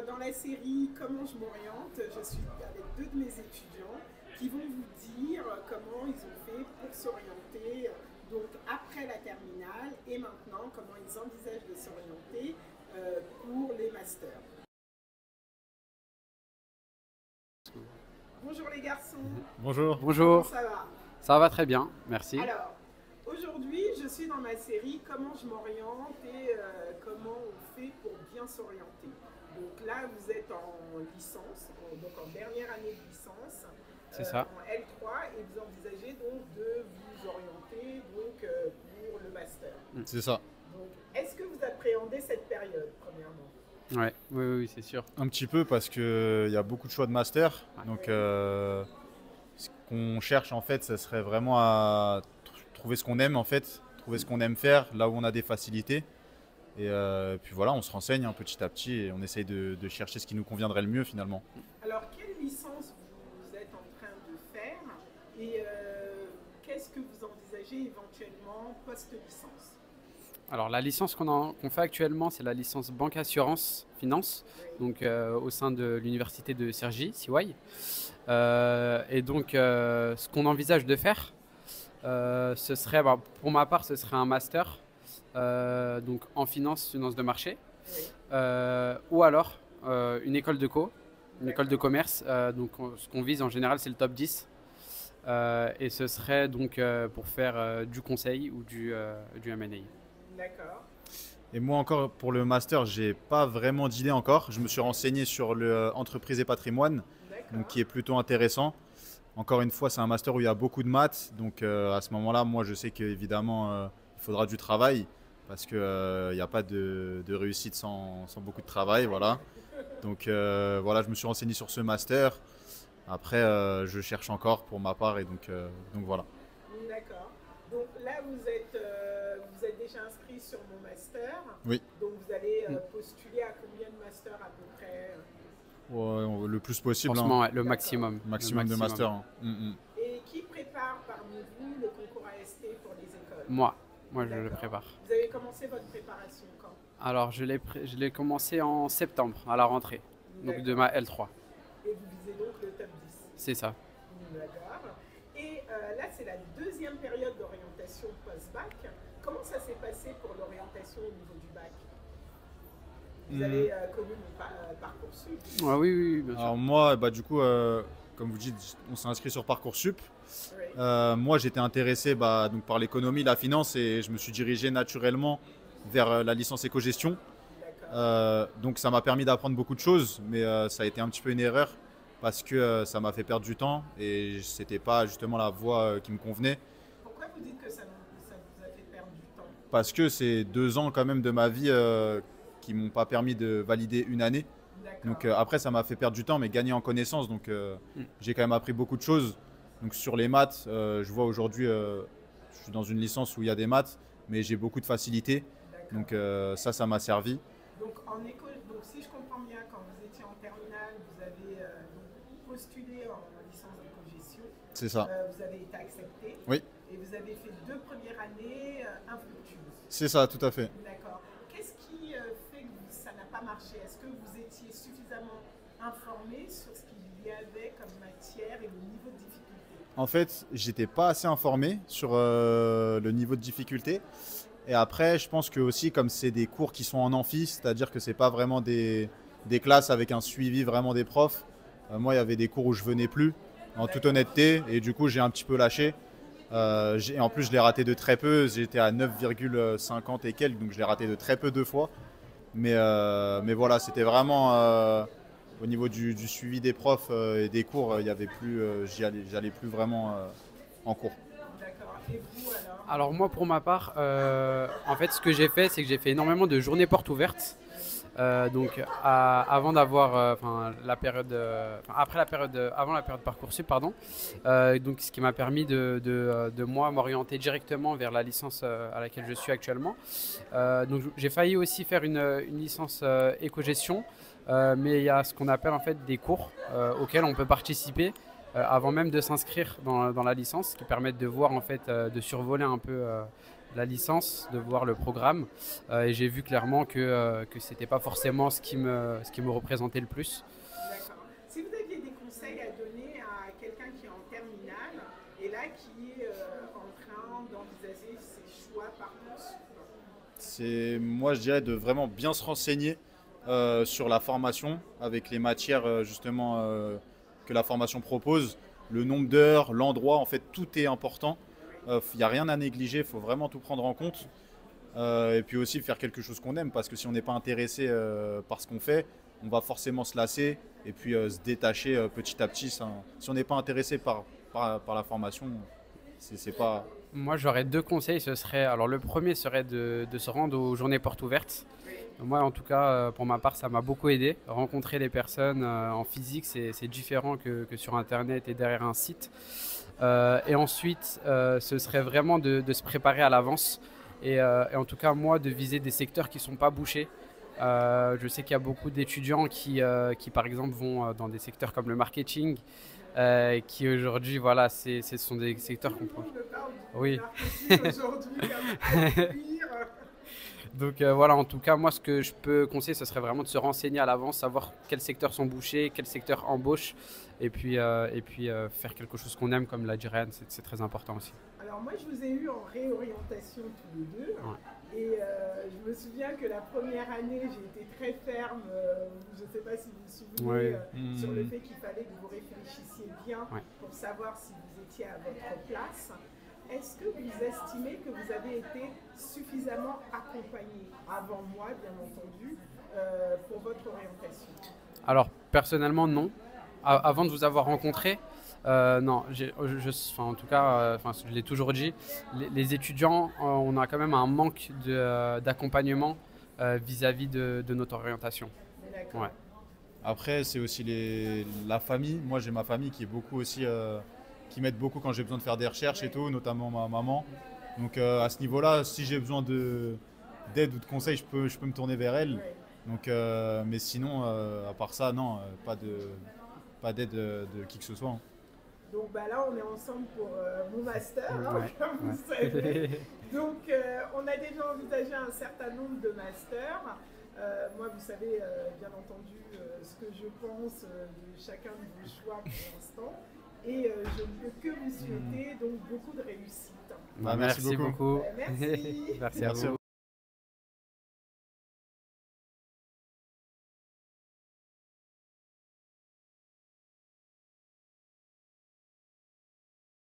dans la série Comment je m'oriente, je suis avec deux de mes étudiants qui vont vous dire comment ils ont fait pour s'orienter donc après la terminale et maintenant comment ils envisagent de s'orienter pour les masters. Bonjour les garçons. Bonjour. Comment Bonjour, ça va? ça va très bien, merci. Alors, aujourd'hui, je suis dans ma série Comment je m'oriente et comment on fait pour bien s'orienter. Donc là, vous êtes en licence, donc en dernière année de licence, C'est ça. en L3, et vous envisagez donc de vous orienter donc, pour le master. C'est ça. Donc, est-ce que vous appréhendez cette période, premièrement? Ouais, oui, oui, oui, c'est sûr. Un petit peu parce qu'il y a beaucoup de choix de master. Ouais. Donc, ce qu'on cherche en fait, ça serait vraiment à trouver ce qu'on aime en fait, trouver ce qu'on aime faire, là où on a des facilités. Et puis voilà, on se renseigne petit à petit et on essaye de chercher ce qui nous conviendrait le mieux finalement. Alors, quelle licence vous êtes en train de faire et qu'est-ce que vous envisagez éventuellement post-licence? Alors la licence qu'on fait actuellement, c'est la licence Banque Assurance Finance, donc au sein de l'université de Cergy, CY. Et donc ce qu'on envisage de faire, ce serait, pour ma part, ce serait un master donc en finance de marché, ou alors une école de co, une école de commerce. Donc ce qu'on vise en général, c'est le top 10. Et ce serait donc pour faire du conseil ou du M&A. D'accord. Et moi encore pour le master, j'ai pas vraiment d'idée encore. Je me suis renseigné sur le entreprise et patrimoine, donc qui est plutôt intéressant. Encore une fois, c'est un master où il y a beaucoup de maths, donc à ce moment-là, moi je sais qu'évidemment il faudra du travail parce qu'il n'y a pas de réussite sans beaucoup de travail, voilà. Donc voilà, je me suis renseigné sur ce master. Après, je cherche encore pour ma part et donc voilà. D'accord. Donc là, vous êtes déjà inscrit sur mon master. Oui. Donc vous allez postuler à combien de masters à peu près? Ouais, le plus possible. Franchement, Hein. ouais, le maximum. Maximum de masters. Hein. Et qui prépare parmi vous le concours AST pour les écoles? Moi je le D'accord. prépare. Vous avez commencé votre préparation quand? Alors je l'ai commencé en septembre à la rentrée, donc de ma L3. Et vous visez donc le top 10? C'est ça. D'accord. Et là, c'est la deuxième période d'orientation post-bac. Comment ça s'est passé pour l'orientation au niveau du bac? Vous avez connu mon Parcoursup? Ouais, oui, oui, bien sûr. Alors moi, du coup, comme vous dites, on s'est inscrit sur Parcoursup. Oui. Moi, j'étais intéressé donc, par l'économie, la finance et je me suis dirigé naturellement vers la licence éco-gestion. Donc ça m'a permis d'apprendre beaucoup de choses, mais ça a été un petit peu une erreur parce que ça m'a fait perdre du temps et c'était pas justement la voie qui me convenait. Pourquoi vous dites que ça vous a fait perdre du temps? Parce que c'est 2 ans quand même de ma vie qui m'ont pas permis de valider une année. Donc après, ça m'a fait perdre du temps, mais gagner en connaissances. Donc j'ai quand même appris beaucoup de choses. Donc sur les maths, je vois aujourd'hui, je suis dans une licence où il y a des maths, mais j'ai beaucoup de facilité. Donc ça m'a servi. Donc, donc si je comprends bien, quand vous étiez en terminale, vous avez donc postulé en licence d'éco-gestion. C'est ça. Vous avez été accepté. Oui. Et vous avez fait 2 premières années infructueuses. C'est ça, tout à fait. D'accord. Qu'est-ce qui fait que ça n'a pas marché? Est-ce que vous étiez suffisamment informé sur ce qu'il y avait comme matière et le niveau de difficulté? En fait, j'étais pas assez informé sur le niveau de difficulté. Et après, je pense que aussi, comme c'est des cours qui sont en amphi, c'est-à-dire que c'est pas vraiment des classes avec un suivi vraiment des profs. Moi, il y avait des cours où je venais plus, en toute honnêteté, et du coup, j'ai un petit peu lâché. En plus, je l'ai raté de très peu. J'étais à 9,50 et quelques, donc je l'ai raté de très peu 2 fois. Mais voilà, c'était vraiment au niveau du suivi des profs et des cours, il y avait plus, j'allais plus vraiment en cours. D'accord. Et vous alors? Alors moi pour ma part, en fait ce que j'ai fait, c'est que j'ai fait énormément de journées portes ouvertes. Donc avant d'avoir la période, avant la période Parcoursup, pardon. Donc ce qui m'a permis de moi m'orienter directement vers la licence à laquelle je suis actuellement. Donc j'ai failli aussi faire une licence éco-gestion, mais il y a ce qu'on appelle en fait des cours auxquels on peut participer avant même de s'inscrire dans la licence, qui permettent de voir en fait, de survoler un peu la licence, de voir le programme. Et j'ai vu clairement que ce n'était pas forcément ce qui me représentait le plus. D'accord. Si vous aviez des conseils à donner à quelqu'un qui est en terminale et là qui est en train d'envisager ses choix Parcoursup. Moi, je dirais de vraiment bien se renseigner sur la formation, avec les matières justement que la formation propose, le nombre d'heures, l'endroit, en fait, tout est important. Il n'y a rien à négliger, il faut vraiment tout prendre en compte. Et puis aussi faire quelque chose qu'on aime, parce que si on n'est pas intéressé par ce qu'on fait, on va forcément se lasser et puis se détacher petit à petit. Si on n'est pas intéressé par la formation, c'est pas... Moi, j'aurais 2 conseils. Alors, le premier serait de se rendre aux journées portes ouvertes. Moi, en tout cas, pour ma part, ça m'a beaucoup aidé. Rencontrer les personnes en physique, c'est différent que sur Internet et derrière un site. Et ensuite, ce serait vraiment de se préparer à l'avance. Et en tout cas, moi, de viser des secteurs qui ne sont pas bouchés. Je sais qu'il y a beaucoup d'étudiants qui, par exemple, vont dans des secteurs comme le marketing, qui aujourd'hui, voilà, ce sont des secteurs qu'on peut... Oui. Donc voilà, en tout cas, moi, ce que je peux conseiller, ce serait vraiment de se renseigner à l'avance, savoir quels secteurs sont bouchés, quels secteurs embauchent, et puis faire quelque chose qu'on aime, comme l'a dit Ryan, c'est très important aussi. Alors moi, je vous ai eu en réorientation tous les deux. Ouais. Et je me souviens que la première année, j'ai été très ferme, je ne sais pas si vous vous souvenez, sur le fait qu'il fallait que vous réfléchissiez bien pour savoir si vous étiez à votre place. Est-ce que vous estimez que vous avez été suffisamment accompagné, avant moi bien entendu, pour votre orientation? Alors personnellement non. Avant de vous avoir rencontré, non, en tout cas, je l'ai toujours dit, les étudiants, on a quand même un manque d'accompagnement vis-à-vis de notre orientation. D'accord. Ouais. Après, c'est aussi la famille. Moi, j'ai ma famille qui est beaucoup aussi, qui m'aide beaucoup quand j'ai besoin de faire des recherches et tout, notamment ma maman. Donc à ce niveau-là, si j'ai besoin d'aide ou de conseils, je peux me tourner vers elle. Donc, mais sinon, à part ça, non, pas d'aide de qui que ce soit. Donc là, on est ensemble pour mon master, comme vous savez. Donc on a déjà envisagé un certain nombre de masters. Moi, vous savez bien entendu ce que je pense de chacun de vos choix pour l'instant. Et je ne peux que vous souhaiter donc beaucoup de réussite. Merci beaucoup. Merci. Merci à vous.